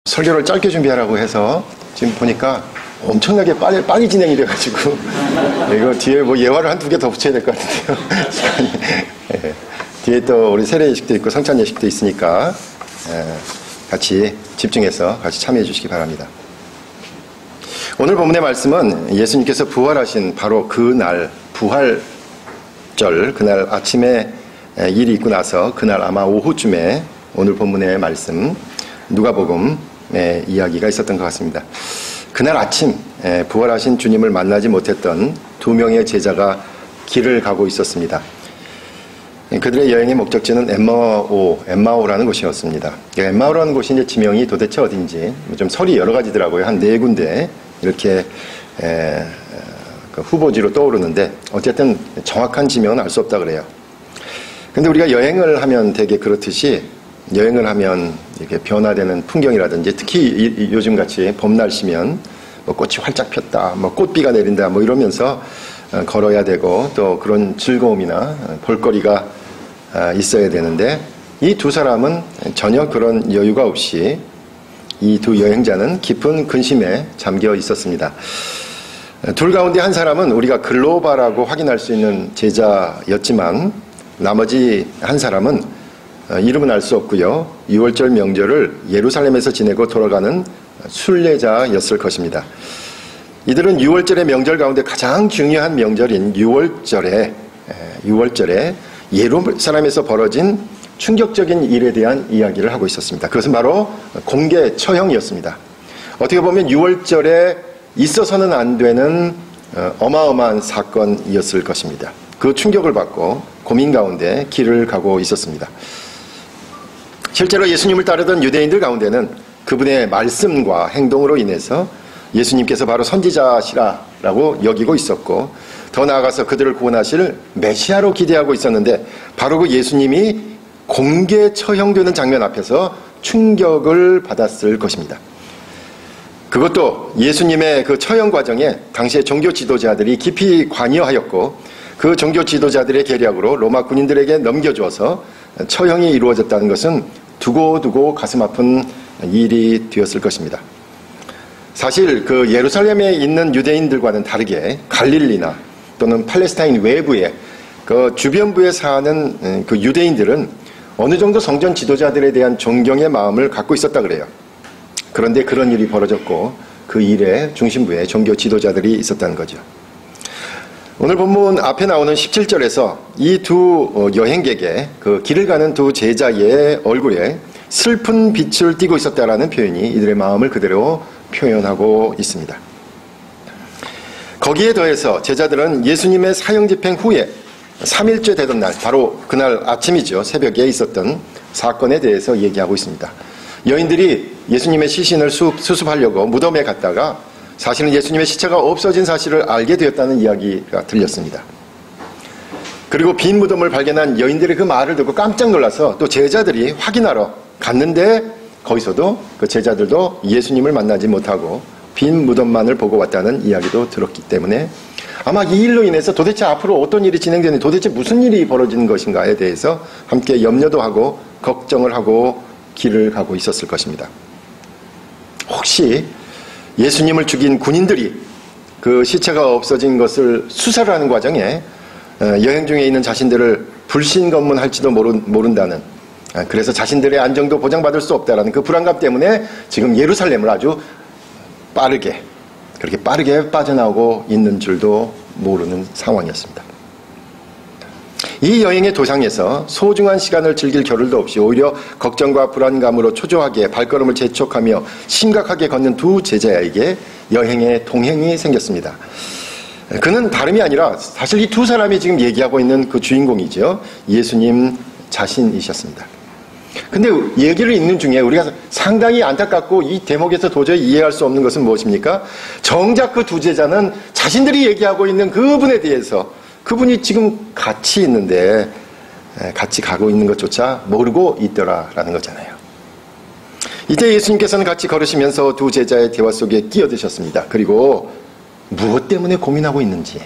설교를 짧게 준비하라고 해서 지금 보니까 엄청나게 빨리 진행이 돼가지고 이거 뒤에 뭐 예화를 한 두 개 더 붙여야 될 것 같은데요. 시간이. 예. 뒤에 또 우리 세례 예식도 있고 성찬 예식도 있으니까 같이 집중해서 같이 참여해 주시기 바랍니다. 오늘 본문의 말씀은 예수님께서 부활하신 바로 그날 부활절, 그날 아침에 일이 있고 나서 그날 아마 오후쯤에 오늘 본문의 말씀 누가복음의 이야기가 있었던 것 같습니다. 그날 아침 부활하신 주님을 만나지 못했던 두 명의 제자가 길을 가고 있었습니다. 그들의 여행의 목적지는 엠마오라는 곳이었습니다. 엠마오라는 곳이 이제 지명이 도대체 어딘지 좀 설이 여러 가지더라고요. 한 4군데 이렇게 그 후보지로 떠오르는데 어쨌든 정확한 지명은 알 수 없다 그래요. 근데 우리가 여행을 하면 되게 그렇듯이 여행을 하면 이렇게 변화되는 풍경이라든지 특히 요즘같이 봄 날씨면 뭐 꽃이 활짝 폈다, 뭐 꽃비가 내린다, 뭐 이러면서 걸어야 되고 또 그런 즐거움이나 볼거리가 있어야 되는데 이 두 사람은 전혀 그런 여유가 없이 이 두 여행자는 깊은 근심에 잠겨 있었습니다. 둘 가운데 한 사람은 우리가 글로바라고 확인할 수 있는 제자였지만 나머지 한 사람은 이름은 알 수 없고요. 6월절 명절을 예루살렘에서 지내고 돌아가는 순례자였을 것입니다. 이들은 6월절의 명절 가운데 가장 중요한 명절인 6월절에 예루살렘에서 벌어진 충격적인 일에 대한 이야기를 하고 있었습니다. 그것은 바로 공개 처형이었습니다. 어떻게 보면 6월절에 있어서는 안 되는 어마어마한 사건이었을 것입니다. 그 충격을 받고 고민 가운데 길을 가고 있었습니다. 실제로 예수님을 따르던 유대인들 가운데는 그분의 말씀과 행동으로 인해서 예수님께서 바로 선지자시라고 여기고 있었고 더 나아가서 그들을 구원하실 메시아로 기대하고 있었는데 바로 그 예수님이 공개 처형되는 장면 앞에서 충격을 받았을 것입니다. 그것도 예수님의 그 처형 과정에 당시의 종교 지도자들이 깊이 관여하였고 그 종교 지도자들의 계략으로 로마 군인들에게 넘겨줘서 처형이 이루어졌다는 것은 두고두고 가슴 아픈 일이 되었을 것입니다. 사실 그 예루살렘에 있는 유대인들과는 다르게 갈릴리나 또는 팔레스타인 외부에 그 주변부에 사는 그 유대인들은 어느 정도 성전 지도자들에 대한 존경의 마음을 갖고 있었다 그래요. 그런데 그런 일이 벌어졌고 그 일의 중심부에 종교 지도자들이 있었다는 거죠. 오늘 본문 앞에 나오는 17절에서 이 두 여행객의 그 길을 가는 두 제자의 얼굴에 슬픈 빛을 띠고 있었다라는 표현이 이들의 마음을 그대로 표현하고 있습니다. 거기에 더해서 제자들은 예수님의 사형 집행 후에 3일째 되던 날, 바로 그날 아침이죠. 새벽에 있었던 사건에 대해서 얘기하고 있습니다. 여인들이 예수님의 시신을 수습하려고 무덤에 갔다가 사실은 예수님의 시체가 없어진 사실을 알게 되었다는 이야기가 들렸습니다. 그리고 빈 무덤을 발견한 여인들의 그 말을 듣고 깜짝 놀라서 또 제자들이 확인하러 갔는데 거기서도 그 제자들도 예수님을 만나지 못하고 빈 무덤만을 보고 왔다는 이야기도 들었기 때문에 아마 이 일로 인해서 도대체 앞으로 어떤 일이 진행되는지 도대체 무슨 일이 벌어지는 것인가에 대해서 함께 염려도 하고 걱정을 하고 길을 가고 있었을 것입니다. 혹시 예수님을 죽인 군인들이 그 시체가 없어진 것을 수사를 하는 과정에 여행 중에 있는 자신들을 불신검문할지도 모른다는, 그래서 자신들의 안정도 보장받을 수 없다라는 그 불안감 때문에 지금 예루살렘을 아주 그렇게 빠르게 빠져나오고 있는 줄도 모르는 상황이었습니다. 이 여행의 도상에서 소중한 시간을 즐길 겨를도 없이 오히려 걱정과 불안감으로 초조하게 발걸음을 재촉하며 심각하게 걷는 두 제자에게 여행의 동행이 생겼습니다. 그는 다름이 아니라 사실 이 두 사람이 지금 얘기하고 있는 그 주인공이죠. 예수님 자신이셨습니다. 근데 얘기를 읽는 중에 우리가 상당히 안타깝고 이 대목에서 도저히 이해할 수 없는 것은 무엇입니까? 정작 그 두 제자는 자신들이 얘기하고 있는 그분에 대해서 그분이 지금 같이 있는데 같이 가고 있는 것조차 모르고 있더라라는 거잖아요. 이제 예수님께서는 같이 걸으시면서 두 제자의 대화 속에 끼어드셨습니다. 그리고 무엇 때문에 고민하고 있는지,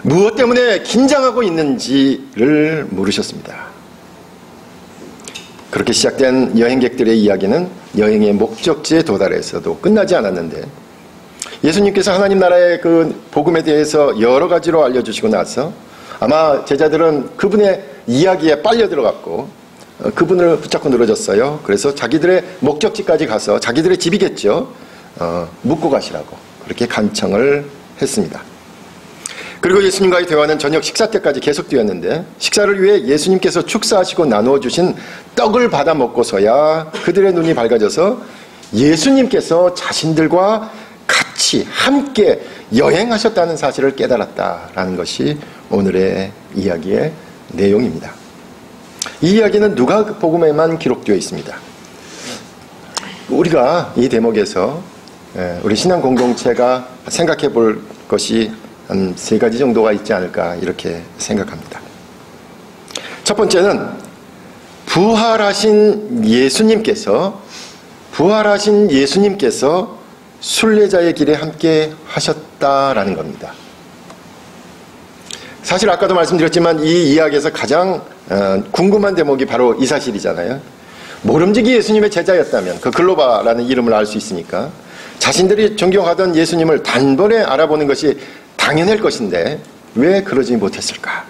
무엇 때문에 긴장하고 있는지를 물으셨습니다. 그렇게 시작된 여행객들의 이야기는 여행의 목적지에 도달해서도 끝나지 않았는데 예수님께서 하나님 나라의 그 복음에 대해서 여러 가지로 알려주시고 나서 아마 제자들은 그분의 이야기에 빨려 들어갔고 그분을 붙잡고 늘어졌어요. 그래서 자기들의 목적지까지 가서 자기들의 집이겠죠. 묵고 가시라고 그렇게 간청을 했습니다. 그리고 예수님과의 대화는 저녁 식사 때까지 계속되었는데 식사를 위해 예수님께서 축사하시고 나누어 주신 떡을 받아 먹고서야 그들의 눈이 밝아져서 예수님께서 자신들과 같이 함께 여행하셨다는 사실을 깨달았다라는 것이 오늘의 이야기의 내용입니다. 이 이야기는 누가복음에만 기록되어 있습니다. 우리가 이 대목에서 우리 신앙 공동체가 생각해 볼 것이 한 3가지 정도가 있지 않을까 이렇게 생각합니다. 첫 번째는 부활하신 예수님께서 순례자의 길에 함께 하셨다라는 겁니다. 사실 아까도 말씀드렸지만 이 이야기에서 가장 궁금한 대목이 바로 이 사실이잖아요. 모름지기 예수님의 제자였다면 그 글로바라는 이름을 알 수 있으니까 자신들이 존경하던 예수님을 단번에 알아보는 것이 당연할 것인데 왜 그러지 못했을까?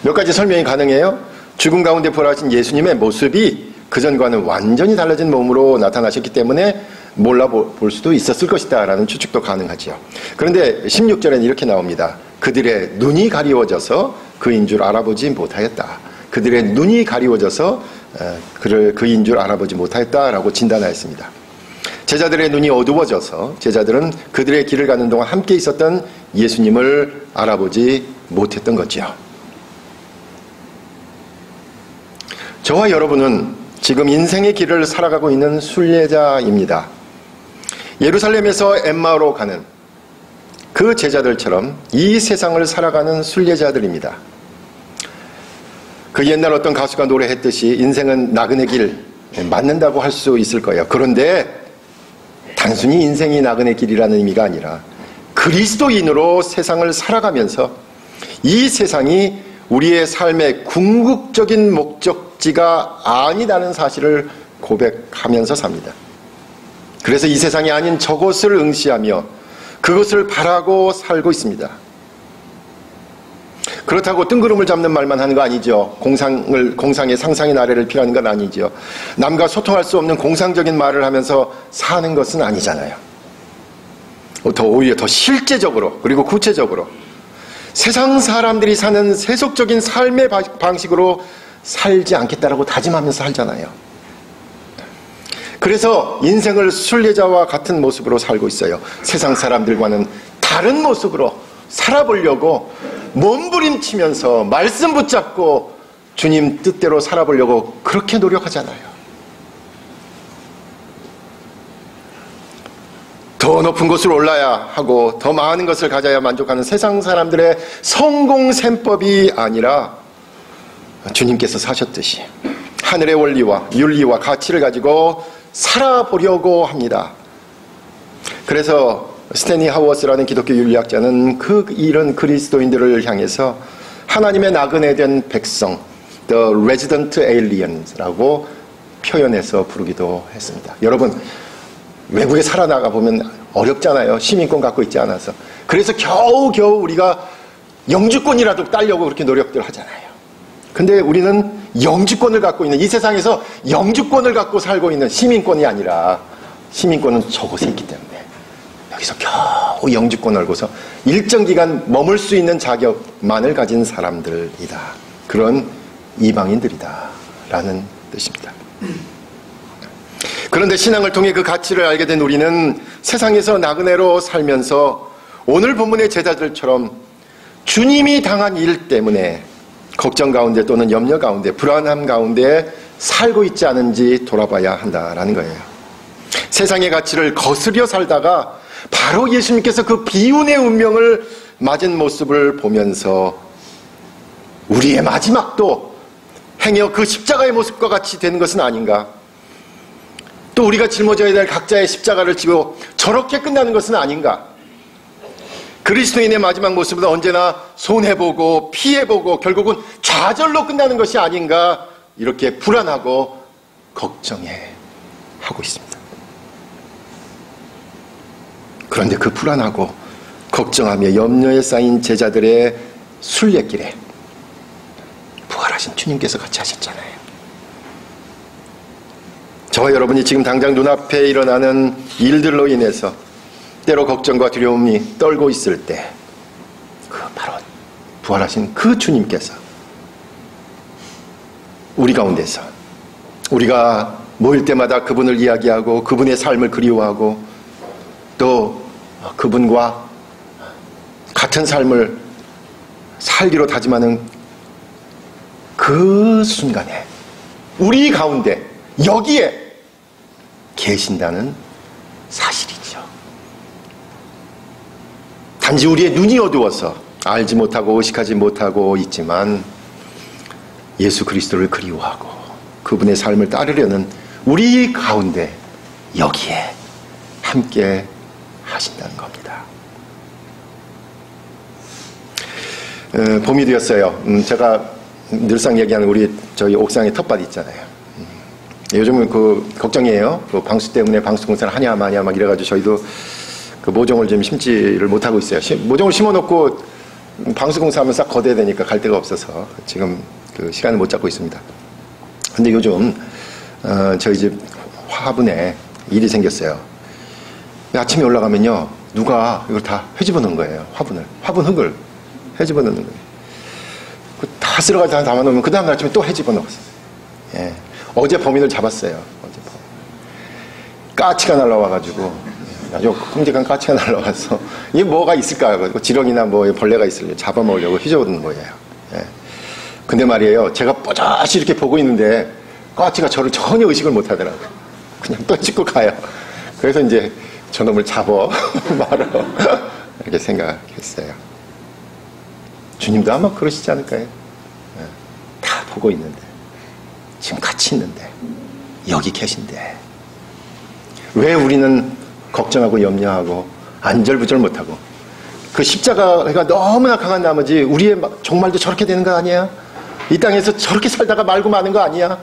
몇 가지 설명이 가능해요. 죽음 가운데 부활하신 예수님의 모습이 그전과는 완전히 달라진 몸으로 나타나셨기 때문에 몰라볼 수도 있었을 것이다 라는 추측도 가능하지요. 그런데 16절에는 이렇게 나옵니다. 그들의 눈이 가리워져서 그인 줄 알아보지 못하였다. 그들의 눈이 가리워져서 그인 줄 알아보지 못하였다라고 진단하였습니다. 제자들의 눈이 어두워져서 제자들은 그들의 길을 가는 동안 함께 있었던 예수님을 알아보지 못했던 거지요. 저와 여러분은 지금 인생의 길을 살아가고 있는 순례자입니다. 예루살렘에서 엠마오로 가는 그 제자들처럼 이 세상을 살아가는 순례자들입니다. 그 옛날 어떤 가수가 노래했듯이 인생은 나그네 길 맞는다고 할 수 있을 거예요. 그런데 단순히 인생이 나그네 길이라는 의미가 아니라 그리스도인으로 세상을 살아가면서 이 세상이 우리의 삶의 궁극적인 목적지가 아니라는 사실을 고백하면서 삽니다. 그래서 이 세상이 아닌 저곳을 응시하며 그것을 바라고 살고 있습니다. 그렇다고 뜬구름을 잡는 말만 하는 거 아니죠. 공상의 상상의 나래를 피하는 건 아니죠. 남과 소통할 수 없는 공상적인 말을 하면서 사는 것은 아니잖아요. 오히려 더 실제적으로 그리고 구체적으로 세상 사람들이 사는 세속적인 삶의 방식으로 살지 않겠다라고 다짐하면서 살잖아요. 그래서 인생을 순례자와 같은 모습으로 살고 있어요. 세상 사람들과는 다른 모습으로 살아보려고 몸부림치면서 말씀 붙잡고 주님 뜻대로 살아보려고 그렇게 노력하잖아요. 더 높은 곳으로 올라야 하고 더 많은 것을 가져야 만족하는 세상 사람들의 성공 셈법이 아니라 주님께서 사셨듯이 하늘의 원리와 윤리와 가치를 가지고 살아보려고 합니다. 그래서 스탠리 하워스라는 기독교 윤리학자는 이런 그리스도인들을 향해서 하나님의 나그네된 백성, The Resident Aliens라고 표현해서 부르기도 했습니다. 여러분, 외국에 살아나가 보면 어렵잖아요. 시민권 갖고 있지 않아서. 그래서 겨우겨우 우리가 영주권이라도 따려고 그렇게 노력들 하잖아요. 근데 우리는 영주권을 갖고 있는, 이 세상에서 영주권을 갖고 살고 있는 시민권이 아니라 시민권은 저곳에 있기 때문에 여기서 겨우 영주권을 얻고서 일정 기간 머물 수 있는 자격만을 가진 사람들이다. 그런 이방인들이다 라는 뜻입니다. 그런데 신앙을 통해 그 가치를 알게 된 우리는 세상에서 나그네로 살면서 오늘 본문의 제자들처럼 주님이 당한 일 때문에 걱정 가운데 또는 염려 가운데 불안함 가운데 살고 있지 않은지 돌아봐야 한다라는 거예요. 세상의 가치를 거스려 살다가 바로 예수님께서 그 비운의 운명을 맞은 모습을 보면서 우리의 마지막도 행여 그 십자가의 모습과 같이 되는 것은 아닌가? 또 우리가 짊어져야 될 각자의 십자가를 지고 저렇게 끝나는 것은 아닌가? 그리스도인의 마지막 모습은 언제나 손해보고 피해보고 결국은 좌절로 끝나는 것이 아닌가 이렇게 불안하고 걱정해 하고 있습니다. 그런데 그 불안하고 걱정하며 염려에 쌓인 제자들의 순례길에 부활하신 주님께서 같이 하셨잖아요. 저와 여러분이 지금 당장 눈앞에 일어나는 일들로 인해서 때로 걱정과 두려움이 떨고 있을 때 그 바로 부활하신 그 주님께서 우리 가운데서 우리가 모일 때마다 그분을 이야기하고 그분의 삶을 그리워하고 또 그분과 같은 삶을 살기로 다짐하는 그 순간에 우리 가운데 여기에 계신다는 사실이죠. 단지 우리의 눈이 어두워서 알지 못하고 의식하지 못하고 있지만 예수 그리스도를 그리워하고 그분의 삶을 따르려는 우리 가운데 여기에 함께 하신다는 겁니다. 봄이 되었어요. 제가 늘상 얘기하는 저희 옥상에 텃밭 있잖아요. 요즘은 그 걱정이에요. 그 방수 때문에 방수 공사를 하냐 마냐 막 이래가지고 저희도 그 모종을 좀 심지를 못하고 있어요. 모종을 심어놓고 방수 공사하면 싹 걷어야 되니까 갈 데가 없어서 지금 그 시간을 못 잡고 있습니다. 근데 요즘 저희 집 화분에 일이 생겼어요. 아침에 올라가면요 누가 이걸 다 헤집어 놓은 거예요. 화분 흙을 헤집어 놓는 거예요. 다 쓸어가지고 다 담아놓으면 그 다음날 아침에 또 헤집어 놓았어요. 예. 어제 범인을 잡았어요. 어제 까치가 날라와가지고 아주 끔찍한 까치가 날라와서 이게 뭐가 있을까요? 지렁이나 뭐 벌레가 있을래 잡아먹으려고 휘저어놓는 거예요. 예. 근데 말이에요. 제가 뽀얗이 이렇게 보고 있는데 까치가 저를 전혀 의식을 못하더라고요. 그냥 또 찍고 가요. 그래서 이제 저놈을 잡어 말어 이렇게 생각했어요. 주님도 아마 그러시지 않을까요? 예. 다 보고 있는데 지금 같이 있는데 여기 계신데 왜 우리는 걱정하고 염려하고 안절부절 못하고 그 십자가가 너무나 강한 나머지 우리의 종말도 저렇게 되는 거 아니야? 이 땅에서 저렇게 살다가 말고 마는 거 아니야?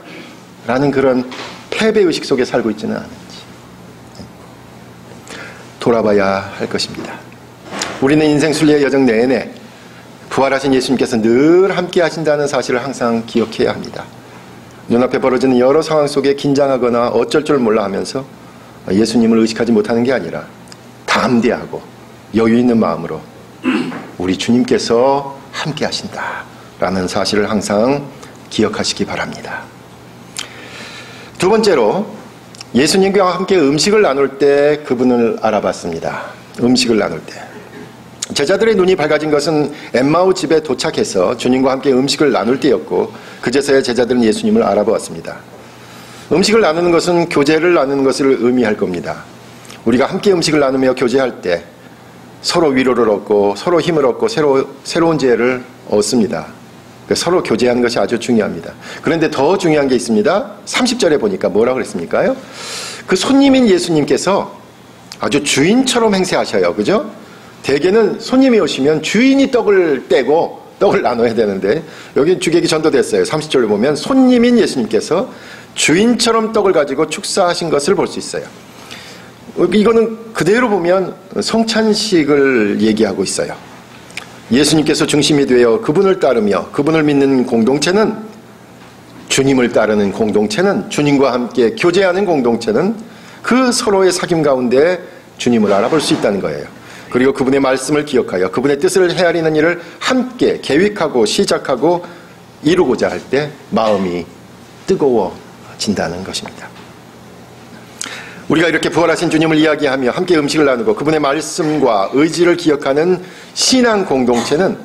라는 그런 패배의식 속에 살고 있지는 않은지 돌아봐야 할 것입니다. 우리는 인생 순례의 여정 내내 부활하신 예수님께서 늘 함께 하신다는 사실을 항상 기억해야 합니다. 눈앞에 벌어지는 여러 상황 속에 긴장하거나 어쩔 줄 몰라 하면서 예수님을 의식하지 못하는 게 아니라 담대하고 여유 있는 마음으로 우리 주님께서 함께 하신다라는 사실을 항상 기억하시기 바랍니다. 두 번째로 예수님과 함께 음식을 나눌 때 그분을 알아봤습니다. 음식을 나눌 때 제자들의 눈이 밝아진 것은 엠마오 집에 도착해서 주님과 함께 음식을 나눌 때였고 그제서야 제자들은 예수님을 알아보았습니다. 음식을 나누는 것은 교제를 나누는 것을 의미할 겁니다. 우리가 함께 음식을 나누며 교제할 때 서로 위로를 얻고 서로 힘을 얻고 새로운 지혜를 얻습니다. 서로 교제하는 것이 아주 중요합니다. 그런데 더 중요한 게 있습니다. 30절에 보니까 뭐라 그랬습니까요? 그 손님인 예수님께서 아주 주인처럼 행세하셔요. 그죠? 대개는 손님이 오시면 주인이 떡을 떼고 떡을 나눠야 되는데 여기 주객이 전도됐어요. 30절에 보면 손님인 예수님께서 주인처럼 떡을 가지고 축사하신 것을 볼 수 있어요. 이거는 그대로 보면 성찬식을 얘기하고 있어요. 예수님께서 중심이 되어 그분을 따르며 그분을 믿는 공동체는 주님을 따르는 공동체는 주님과 함께 교제하는 공동체는 그 서로의 사귐 가운데 주님을 알아볼 수 있다는 거예요. 그리고 그분의 말씀을 기억하여 그분의 뜻을 헤아리는 일을 함께 계획하고 시작하고 이루고자 할 때 마음이 뜨거워진다는 것입니다. 우리가 이렇게 부활하신 주님을 이야기하며 함께 음식을 나누고 그분의 말씀과 의지를 기억하는 신앙 공동체는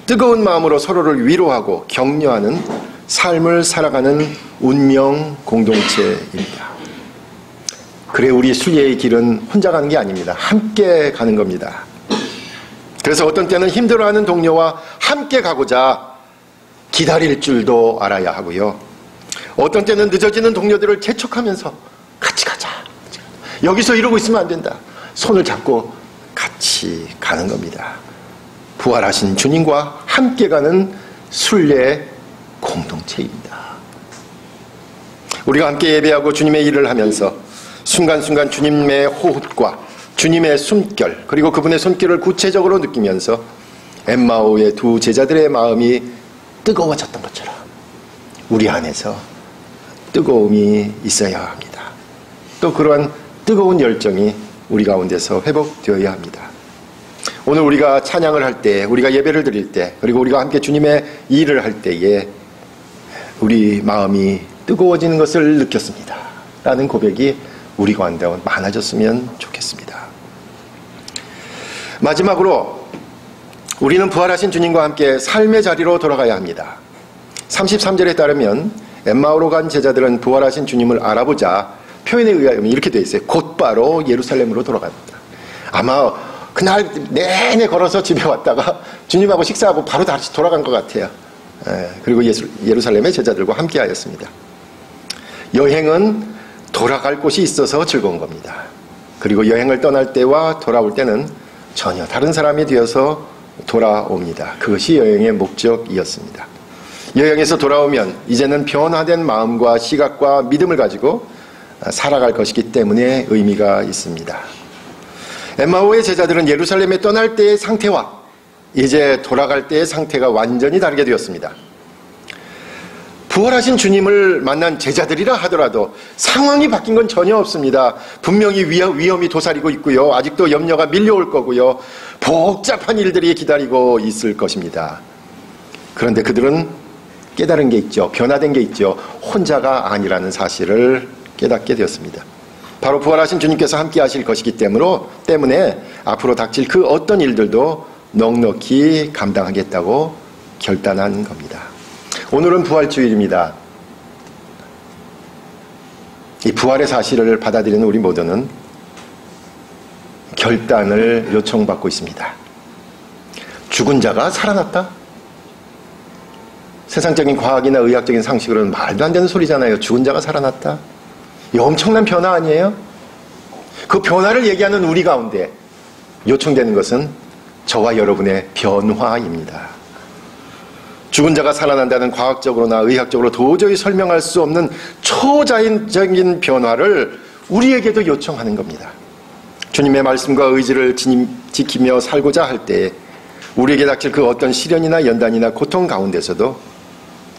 뜨거운 마음으로 서로를 위로하고 격려하는 삶을 살아가는 운명 공동체입니다. 그래 우리 순례의 길은 혼자 가는 게 아닙니다. 함께 가는 겁니다. 그래서 어떤 때는 힘들어하는 동료와 함께 가고자 기다릴 줄도 알아야 하고요. 어떤 때는 늦어지는 동료들을 재촉하면서 같이 가자. 여기서 이러고 있으면 안 된다. 손을 잡고 같이 가는 겁니다. 부활하신 주님과 함께 가는 순례 공동체입니다. 우리가 함께 예배하고 주님의 일을 하면서 순간순간 주님의 호흡과 주님의 숨결, 그리고 그분의 손길을 구체적으로 느끼면서 엠마오의 두 제자들의 마음이 뜨거워졌던 것처럼 우리 안에서 뜨거움이 있어야 합니다. 또 그러한 뜨거운 열정이 우리 가운데서 회복되어야 합니다. 오늘 우리가 찬양을 할 때, 우리가 예배를 드릴 때, 그리고 우리가 함께 주님의 일을 할 때에 우리 마음이 뜨거워지는 것을 느꼈습니다. 라는 고백이 우리 가운데 많아졌으면 좋겠습니다. 마지막으로 우리는 부활하신 주님과 함께 삶의 자리로 돌아가야 합니다. 33절에 따르면 엠마오로 간 제자들은 부활하신 주님을 알아보자 표현에 의하면 이렇게 되어 있어요. 곧바로 예루살렘으로 돌아갑니다. 아마 그날 내내 걸어서 집에 왔다가 주님하고 식사하고 바로 다시 돌아간 것 같아요. 그리고 예루살렘의 제자들과 함께 하였습니다. 여행은 돌아갈 곳이 있어서 즐거운 겁니다. 그리고 여행을 떠날 때와 돌아올 때는 전혀 다른 사람이 되어서 돌아옵니다. 그것이 여행의 목적이었습니다. 여행에서 돌아오면 이제는 변화된 마음과 시각과 믿음을 가지고 살아갈 것이기 때문에 의미가 있습니다. 엠마오의 제자들은 예루살렘에 떠날 때의 상태와 이제 돌아갈 때의 상태가 완전히 다르게 되었습니다. 부활하신 주님을 만난 제자들이라 하더라도 상황이 바뀐 건 전혀 없습니다. 분명히 위험이 도사리고 있고요. 아직도 염려가 밀려올 거고요. 복잡한 일들이 기다리고 있을 것입니다. 그런데 그들은 깨달은 게 있죠. 변화된 게 있죠. 혼자가 아니라는 사실을 깨닫게 되었습니다. 바로 부활하신 주님께서 함께 하실 것이기 때문에 앞으로 닥칠 그 어떤 일들도 넉넉히 감당하겠다고 결단한 겁니다. 오늘은 부활주일입니다. 이 부활의 사실을 받아들이는 우리 모두는 결단을 요청받고 있습니다. 죽은 자가 살아났다? 세상적인 과학이나 의학적인 상식으로는 말도 안 되는 소리잖아요. 죽은 자가 살아났다? 이 엄청난 변화 아니에요? 그 변화를 얘기하는 우리 가운데 요청되는 것은 저와 여러분의 변화입니다. 죽은 자가 살아난다는 과학적으로나 의학적으로 도저히 설명할 수 없는 초자연적인 변화를 우리에게도 요청하는 겁니다. 주님의 말씀과 의지를 지키며 살고자 할 때 우리에게 닥칠 그 어떤 시련이나 연단이나 고통 가운데서도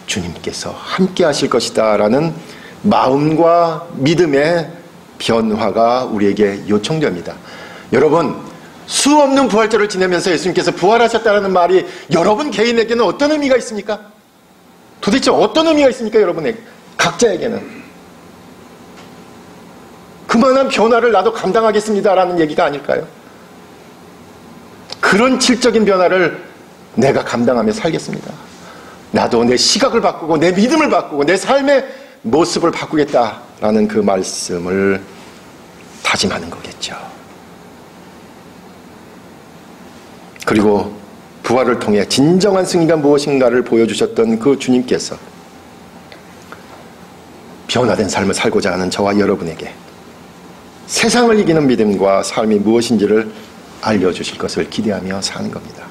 주님께서 함께 하실 것이다 라는 마음과 믿음의 변화가 우리에게 요청됩니다. 여러분, 수없는 부활절을 지내면서 예수님께서 부활하셨다는 말이 여러분 개인에게는 어떤 의미가 있습니까? 도대체 어떤 의미가 있습니까? 여러분에게, 각자에게는. 그만한 변화를 나도 감당하겠습니다라는 얘기가 아닐까요? 그런 질적인 변화를 내가 감당하며 살겠습니다. 나도 내 시각을 바꾸고 내 믿음을 바꾸고 내 삶의 모습을 바꾸겠다라는 그 말씀을 다짐하는 거겠죠. 그리고 부활을 통해 진정한 승리가 무엇인가를 보여주셨던 그 주님께서 변화된 삶을 살고자 하는 저와 여러분에게 세상을 이기는 믿음과 삶이 무엇인지를 알려주실 것을 기대하며 사는 겁니다.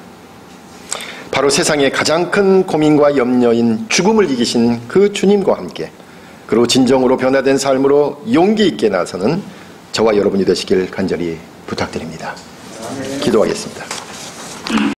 바로 세상의 가장 큰 고민과 염려인 죽음을 이기신 그 주님과 함께 그리고 진정으로 변화된 삶으로 용기 있게 나서는 저와 여러분이 되시길 간절히 부탁드립니다. 기도하겠습니다.